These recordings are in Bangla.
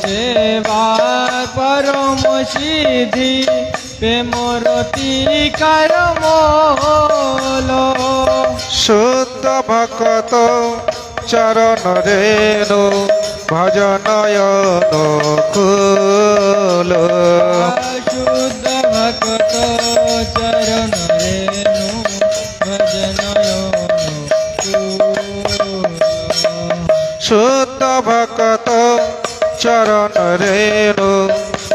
সেবার পরম সিদ্ধি প্রেমরতি কারমল শুদ্ধ ভক্ত চরণ রেণু ভজনয়ন কুল শুদ্ধ ভক্ত চরণ রেণু ভজনয়ন শুদ্ধ ভক্ত চরণ রেণু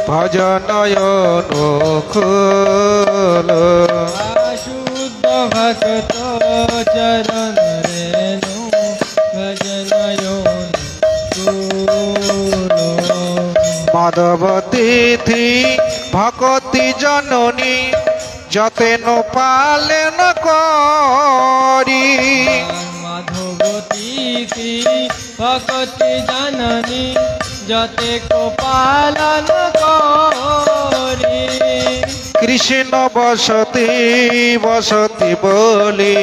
ভজনয়ন কুল শুদ্ধ ভক্ত চরণ রেণু ভজনয়ন মাধব তিথি ভকতি জননী যতেন পালন করি মাধবতী ভকতি জননী যতে কো পালন করি কৃষ্ণ বসতি বসতি বলি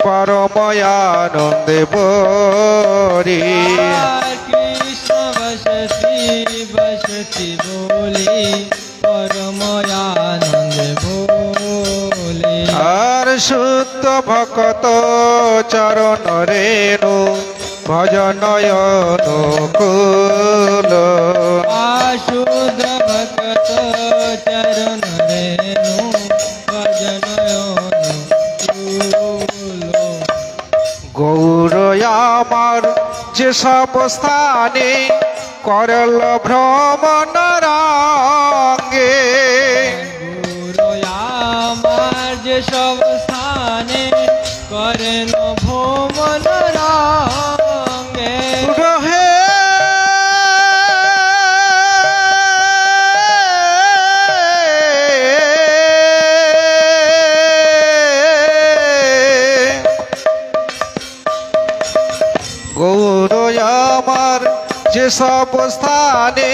পরময়ানন্দে বরি কৃষ্ণ বসতি বসতি বলি পরময়ানন্দে বলি আর শুদ্ধ ভক্ত চরণ রেণু ভজনয়ন কুল শুদ্ধ ভক্ত চরণ রেণু ভজনয়ন গৌর আমার যে সব স্থানে করল ভ্রমণ রঙ্গে আমার যে সব স্থানে করেন ভ্রমণ রঙ্গে রহে গৌর আমার যে সব স্থানে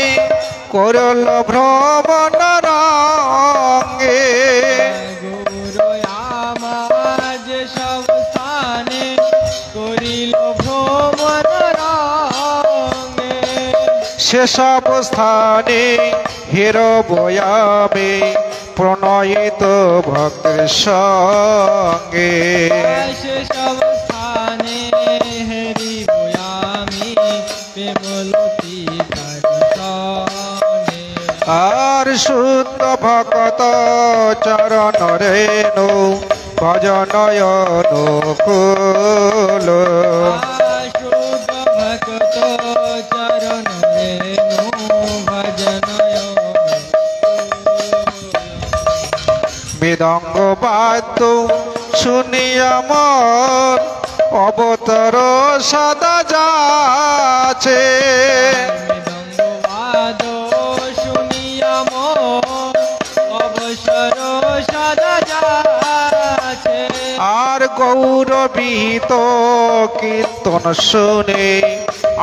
করল ভ্রমণ রঙ্গে গৌর আমার যে সব স্থানে করিল ভ্রমণ রঙ্গে সেসব স্থানে হেরবয়ামে প্রণয়িত ভক্তের সঙ্গে সেসব স্থানে হেরি আমি প্রেমলতি কারণে আর শুদ্ধ ভক্ত চরণ রেণু ভজনয়ন কুল শুদ্ধ ভক্ত চরণ রেণু ভজনয়ন মৃদঙ্গ বাদ্য শুনিয়া মন অবতর সদা যাচ্ছে মৃদঙ্গবাদ শুনিয়া মন অবসর সদা যাচ্ছে আর গৌরবিত কীর্তন শুনে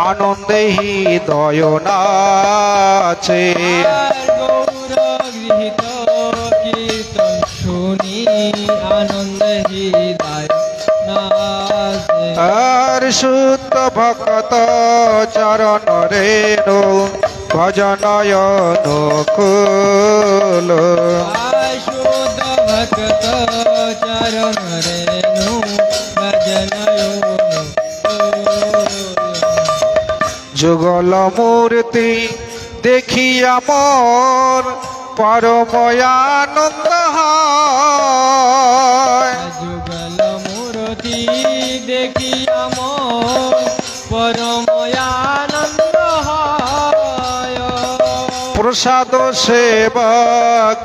আনন্দে হৃদয় নাচে গৌর গৃহীত কীর্তন শুনি আনন্দ হৃদয় নাচে আর শুদ্ধ ভক্ত চরণ রেণু ভজনয়ন কুল শুদ্ধ ভক্ত চরণ রেণু ভজনয়ন যুগল মূর্তি দেখিয়া মোর পরময়ানন্দ হয় যুগল মূর্তি দেখিয়া মন পরময়ানন্দ হয় প্রসাদ সেবা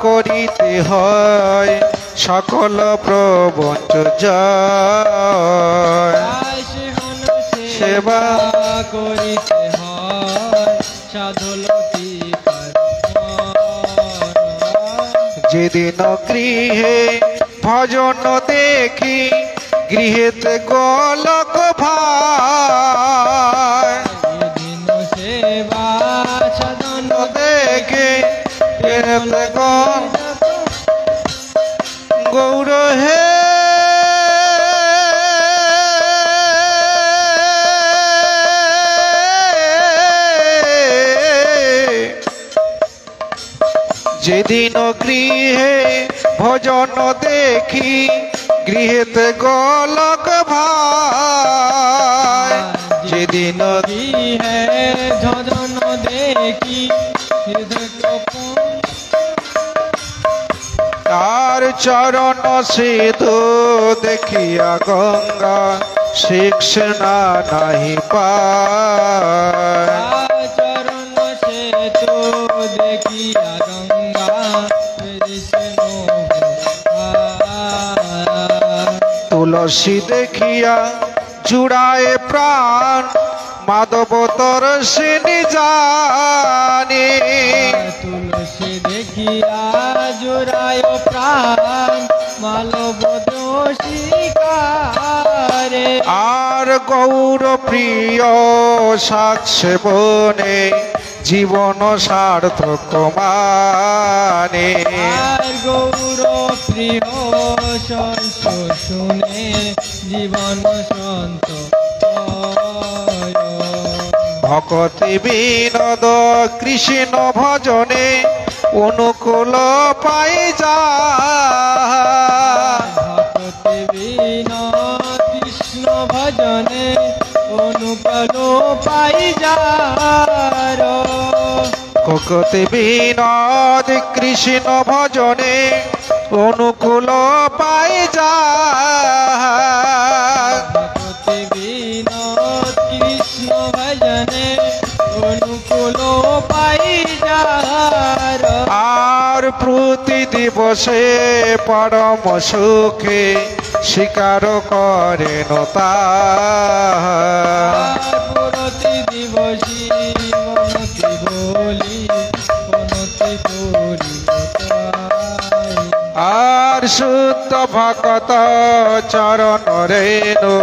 করিতে হয় সকল প্রবঞ্চ যায় সেবা করিতে হয় সাধুলতি যেদিন গৃহে ভজন দেখি গৃহেতে গোলক ভাই দিন সেবা সাধন দেখে গৃহেতে গৌর হে যেদিন গৃহে ভজন দেখি গৃহেতে গোলক ভাই যেদিন है झजन देखी हृदय कपन তার চরণ সিধু দেখিয়া গঙ্গা শিক্ষা নাহি পায় चरण से तो देखिया गंगा विष्णु তুলসী দেখিয়া জুড়ায় প্রাণ মাধব তর সিনি জানি तुलसी देखिया जुराय प्राण मालव दोषिकारे আর গৌর প্রিয় সাক্ষেবনে জীবন সার্থক মানে আর গৌর প্রিয় সন্ত শুনে জীবন সন্ত ভকতি বিনোদ কৃষ্ণ ভজনে অনুকূল পাই যা ভক্তি বিনোদ কৃষ্ণ ভজনে অনুকূল পাই যার ভকতি বিনোদ কৃষ্ণ ভজনে অনুকূল পাই যা ভক্তি বিনোদ কৃষ্ণ ভজনে অনুকূল পাই যার আর প্রতি দিবসে পরম সুখে স্বীকার করেন প্রতি দিবসী মনতি বলি মনতি বলি আর শুদ্ধ ভকত চরণ রেণু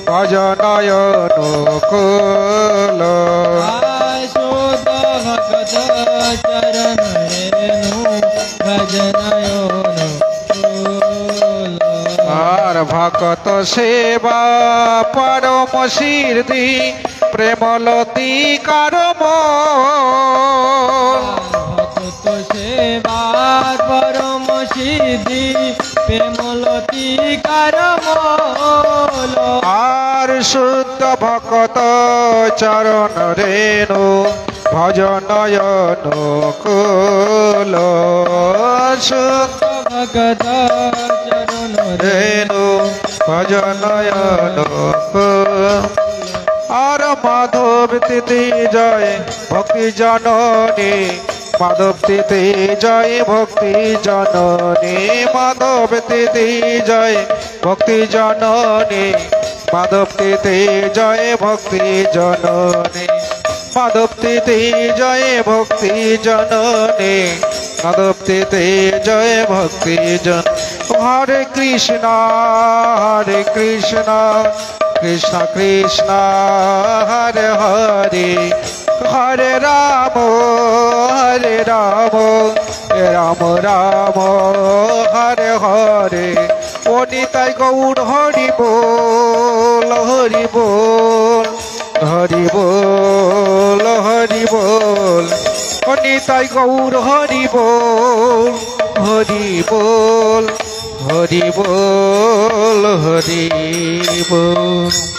ভজনয়ন কুল শোধ ভগত চরণ রেণু ভজনয়ন আর ভকত সেবা পরম সিদ্ধি প্রেমলতি কারম ভক্ত সেবার পরম সিদ্ধি প্রেমলতি কারমল আর শুদ্ধ ভকত চরণ রেণু ভজনয়ন কুল শুদ্ধ ভগত চরণ রেণু ভজনয়ন কুল আর মাধব তিথি জয় ভক্তি জননী মাধব তিথি জয় ভক্তি জননী মাধব তিথি জয় ভক্তি জননী মাধব তিথি জয় ভক্তি জননী মাধব তিথি জয় ভক্তি জননী মাধব তিথি জয় ভক্তি জন হরে কৃষ্ণ কৃষ্ণ কৃষ্ণ হরে হরে হরে রাম রাম রাম হরে হরে ও নিতাই গৌর হরি বল হরি বল হরি বল হরি বল ও নিতাই গৌর হরি বল হরি বল হরি বল হরি বল।